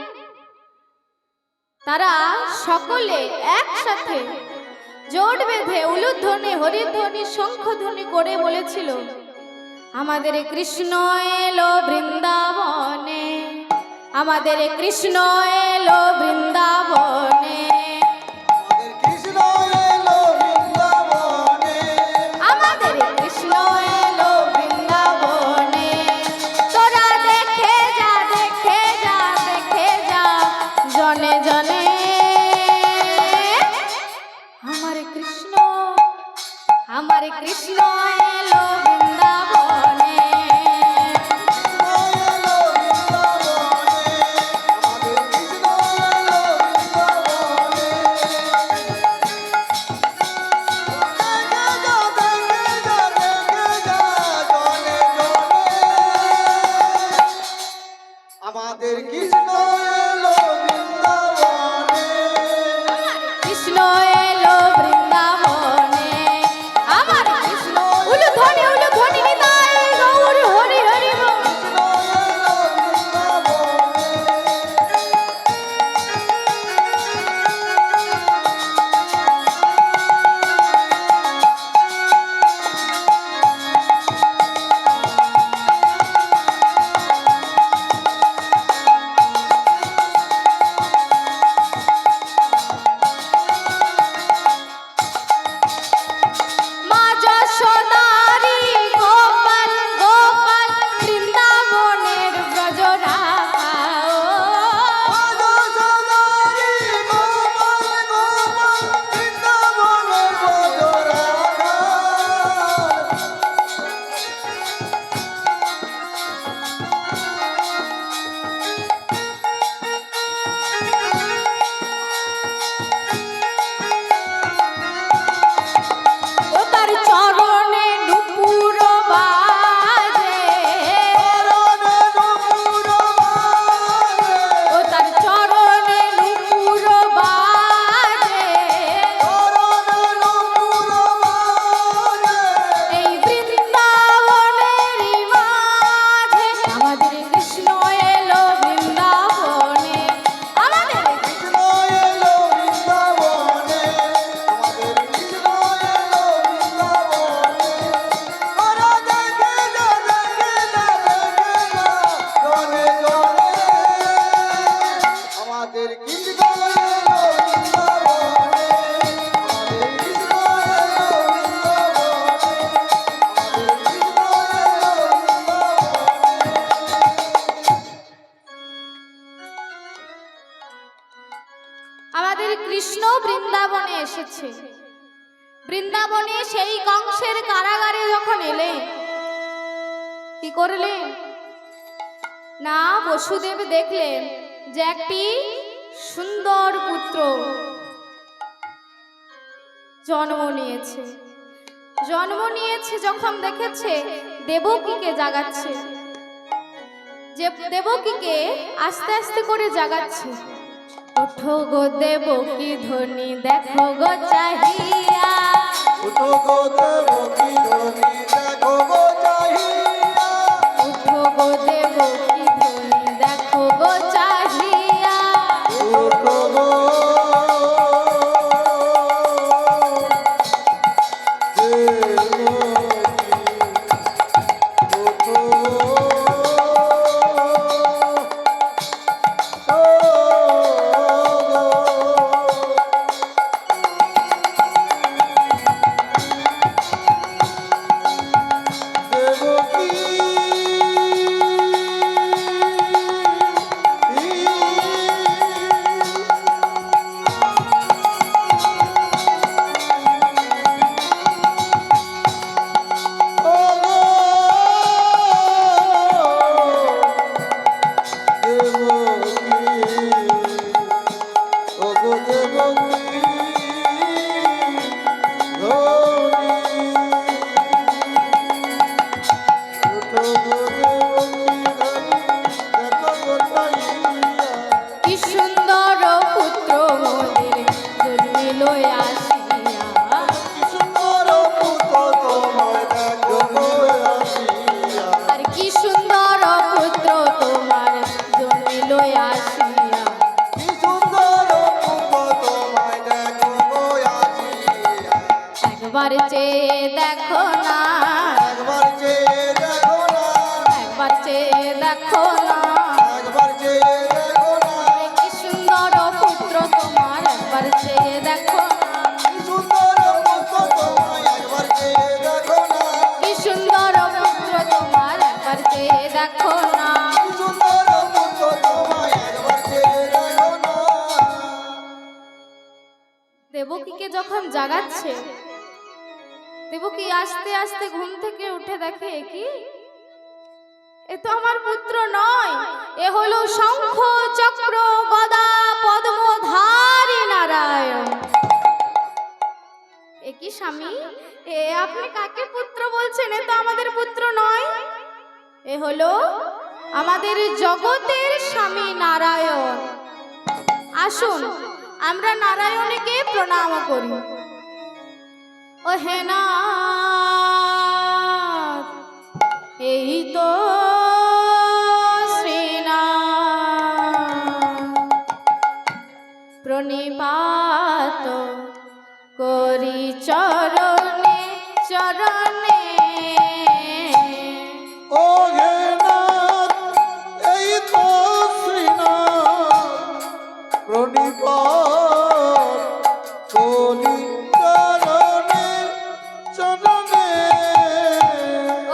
তারা সকলে একসাথে জোট বেঁধে উলুধ্বনি হরিধ্বনি শঙ্খধ্বনি করে বলেছিল, আমাদের কৃষ্ণ এলো বৃন্দাবনে, আমাদের কৃষ্ণ এলো বৃন্দাবনে, আমাদের কৃষ্ণ এলো বৃন্দাবনে। তোরা দেখে যা, দেখে যা আমাদের কৃষ্ণ এলো বৃন্দাবনে, কৃষ্ণ এলো বৃন্দাবনে, আমার কৃষ্ণ উলুধ্বনি উলুধ্বনি নিতাই গৌর হরি হরি বল। কৃষ্ণ এলো বৃন্দাবনে। মা যশোদারি গোপাল গোপাল বৃন্দাবনের ব্রজরাখা ও। রাজসদারি গোপাল গোপাল বৃন্দাবনের ব্রজরাখা। ও তার চরণে নুপুর বাজে, চরণে নুপুর বাজে, ও তার চরণে নুপুর বাজে, চরণে নুপুর বাজে। এই বৃন্দাবনেরই মাঝে আমাদের কৃষ্ণ এলো বৃন্দাবনে, আমাদের কৃষ্ণ এলো বৃন্দাবনে, আমাদের কৃষ্ণ এলো বৃন্দাবনে। ওরা দেখে না, দেখে না, দেখে না, জনে জনে। আমাদের কৃষ্ণ এলো বৃন্দাবনে, আমাদের কৃষ্ণ এলো বৃন্দাবনে, আমাদের কৃষ্ণ এলো বৃন্দাবনে। আমাদের কৃষ্ণ বৃন্দাবনে এসেছে। বৃন্দাবনে সেই কংসের কারাগারে যখন এলেন, কি করলেন না, বসুদেব দেখলেন যে একটি সুন্দর পুত্র জন্ম নিয়েছে। জন্ম নিয়েছে যখন দেখেছে, দেবকীকে জাগাচ্ছে, যে দেবকীকে আস্তে আস্তে করে জাগাচ্ছে। ওঠো গো দেবকী ধ্বনি দেখো গো চাহিয়া, উঠো গো দেবকী ধ্বনি দেখো গো চাহিয়া। ওঠো গো দেবকী ধ্বনি দেখো গো চাহিয়া। উঠো গো দেবকী, উঠো কি সুন্দর পুত্র মোদের জন্মিল আসিয়া, আর কি সুন্দর পুত্র তোমার জন্মিল আসিয়া। একবার চেয়ে দেখো না, একবার চেয়ে দেখো না, একবার চেয়ে দেখো না, একবার চেয়ে দেখো না, কি সুন্দর পুত্র তোমার একবার চেয়ে দেখো না, কি সুন্দর পুত্র তোমায় একবার চেয়ে দেখো না, কি সুন্দর পুত্র তোমার একবার চেয়ে দেখো না। কি সুন্দর পুত্র তোমায় একবার চেয়ে দেখো না। দেবকীকে যখন জাগাচ্ছে, দেবকী আস্তে আস্তে ঘুম থেকে উঠে দেখে, কি এ তো আমার পুত্র নয়, এ হলো শঙ্খ চক্র গদা পদ্মধারী নারায়ণ। এ কি স্বামী, এ আপনি কাকে পুত্র বলছেন? এ তো আমাদের পুত্র নয়, এ হলো আমাদের জগতের স্বামী নারায়ণ। আসুন আমরা নারায়ণকে প্রণাম করি। ও হে নাথ, এই তো শ্রীনাথ, প্রণিপাত করি চরণে চরণে। ও হে নাথ, এই তো শ্রীনাথ, প্রণিপাত করি চরণে চরণে।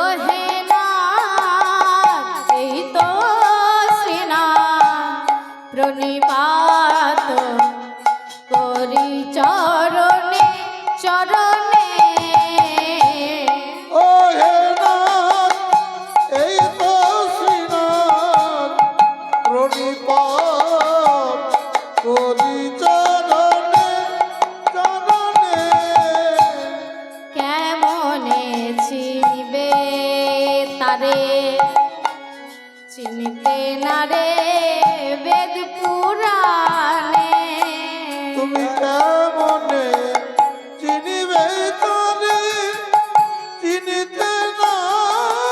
ও হে নাথ, এই তো শ্রীনাথ, প্রণিপাত করি চরণে চরণে। ও হে নাথ, এই তো শ্রীনাথ, প্রণিপাত করি চরণে চরণে। কেমনে চিনবে তারে, চিনতে না রে বেদ পুরাণে। তুমি কেমনে চিনিবে তারে, চিনিতে না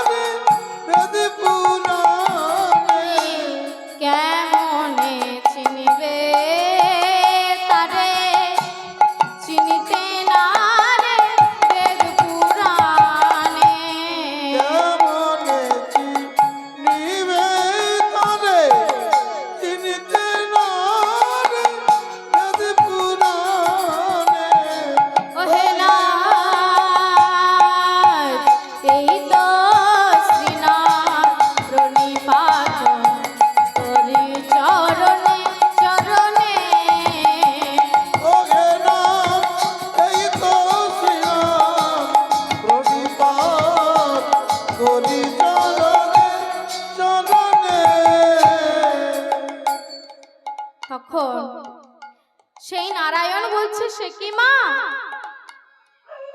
রে বেদ পুরাণে। কেমনে চিনবে তারে, চিনিতে না রে বেদ পুরাণে। কেমনে চিনিবে তারে, চিনিতে না রে বেদ পুরাণে। ও হে নাথ, এই তো শ্রীনাথ, প্রণিপাত করি চরণে চরণে। ও হে নাথ, এই তো শ্রীনাথ, প্রণিপাত করি চরণে চরণে। তখন সেই নারায়ণ বলছে, সে কি মা?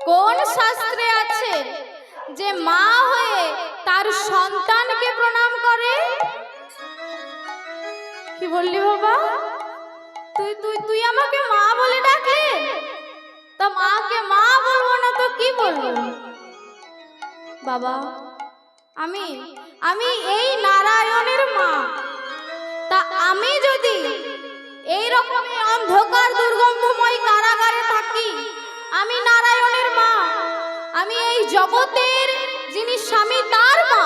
কোন শাস্ত্রে আছে যে মা হয়ে তার সন্তানকে প্রণাম করে? কি বললি বাবা? তুই তুই তুই আমাকে মা বলে ডাকে? তা মাকে মা বলবো না তো কি বলবো? বাবা, আমি আমি এই নারায়ণের মা। তা আমি যদি এই রকমই অন্ধকার দুর্গন্ধময় কারাগারে থাকি, আমি নারায়ণের মা, আমি এই জগতের যিনি স্বামী তার মা।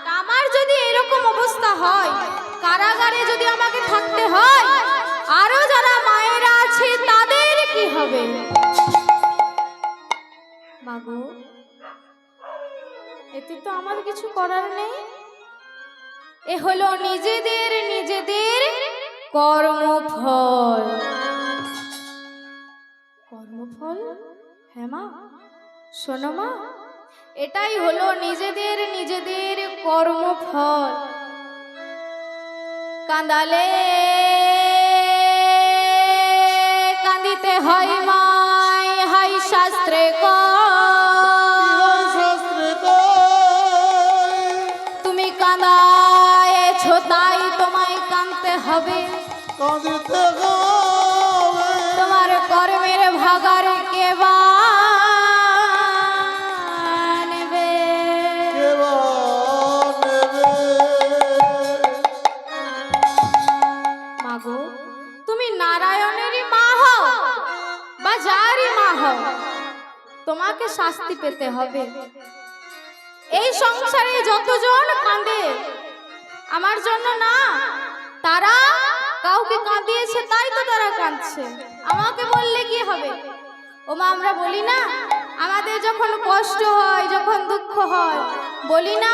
তা আমার যদি এরকম অবস্থা হয়, কারাগারে যদি আমাকে থাকতে হয়, আরো যারা মায়েরা আছে তাদের কি হবে? মাগো, এতে তো আমার কিছু করার নেই। এ হলো নিজেদের নিজেদের কর্মফল। কর্মফল? হ্যাঁ মা, শোনো মা, এটাই হলো নিজেদের নিজেদের কর্মফল। কাঁদালে কাঁদিতে হয় মাই, হাই শাস্ত্রে কয়। শাস্ত্রে কয়, তুমি কাঁদায়েছো তাই তোমায় কাঁদতে হবে। কাঁদিতে হবে, তোমার কর্মের ভাগার কে বা নেবে? কে বা নেবে? মাগো, তুমি নারায়ণেরই মা হও বা যারই মা হও, তোমাকে শাস্তি পেতে হবে। এই সংসারে যতজন কাঁদে আমার জন্য না, তারা কাউকে কাঁদিয়েছে তাই তো তারা কাঁদছে। আমাকে বললে কি হবে? ওমা, আমরা বলি না, আমাদের যখন কষ্ট হয়, যখন দুঃখ হয়, বলি না,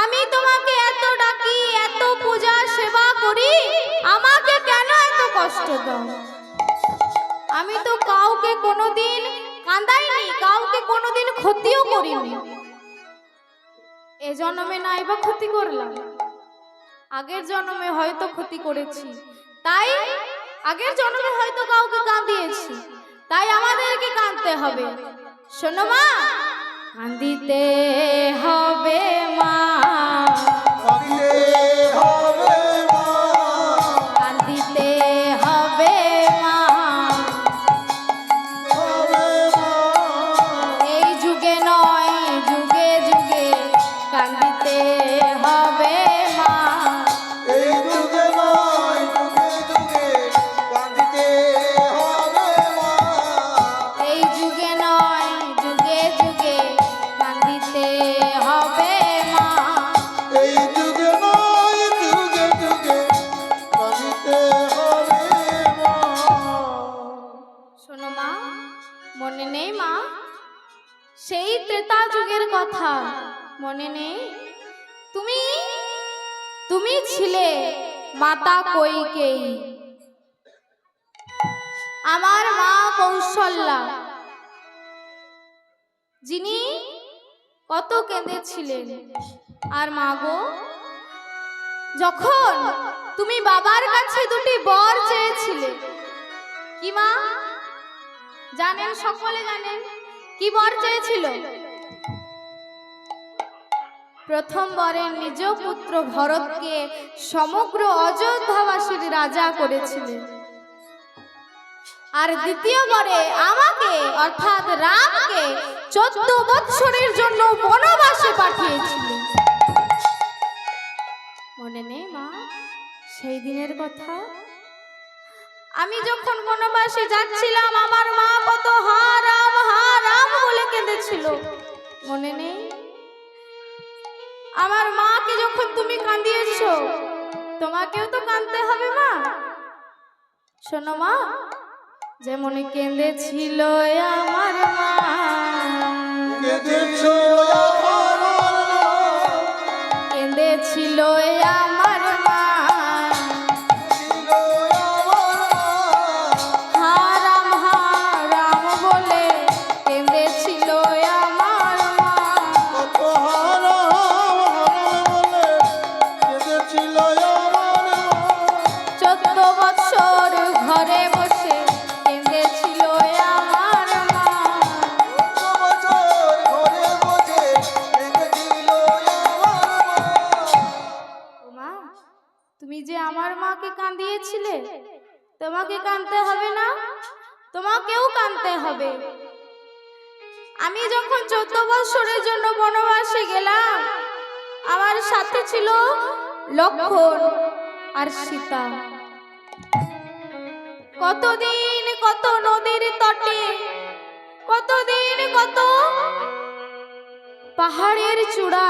আমি তোমাকে এত ডাকি, এত পূজা সেবা করি, আমাকে কেন এত কষ্ট দাও? আমি তো কাউকে কোনোদিন কাঁদাইনি, কাউকে কোনোদিন ক্ষতিও করিনি। এ জন্মে নাই বা ক্ষতি করলাম, আগের জন্মে হয়তো ক্ষতি করেছি, তাই আগের জন্মে হয়তো কাউকে কাঁদিয়েছি, তাই আমাদেরকে কাঁদতে হবে। শোনো মা, কাঁদিতে হবে মা, কাঁদিতে কথা মনে নেই? তুমি তুমি ছিলে মাতা কইকেয়ী, আমার মা কৌশল্যা, যিনি কত কেঁদেছিলেন। আর মা গো, যখন তুমি বাবার কাছে দুটি বর চেয়েছিলে, কি মা জানেন? সকলে জানেন কি বর চেয়েছিল? প্রথম বরে নিজ পুত্র ভরতকে সমগ্র অযোধ্যাবাসীর রাজা করেছিলেন, আর দ্বিতীয় বরে আমাকে অর্থাৎ রামকে 14 বৎসরের জন্য বনবাসে পাঠিয়েছিলেন। মনে নেই মা সেই দিনের কথা? আমি যখন বনবাসে যাচ্ছিলাম, আমার মা কত হা রাম বলে কেঁদেছিল, মনে নেই? আমার মাকে যখন তুমি কাঁদিয়েছো, তোমাকেও তো কাঁদতে হবে মা। শোনো মা, যেমন কেঁদেছিল আমার মা, কেঁদেছিল আমার মা, হারাম বলে কেঁদেছিল আমার মা। 14 বৎসর ঘরে বসে কেঁদেছিল আমার মা। মা, তুমি যে আমার মাকে কাঁদিয়েছিলে, তোমাকে কাঁদতে হবে না? তোমাকেও কাঁদতে হবে। আমি যখন 14 বৎসরের জন্য বনবাসে গেলাম, আমার সাথে ছিল লক্ষণ আর সীতা। কতদিন কত নদীর তটে, কতদিন কত পাহাড়ের চূড়া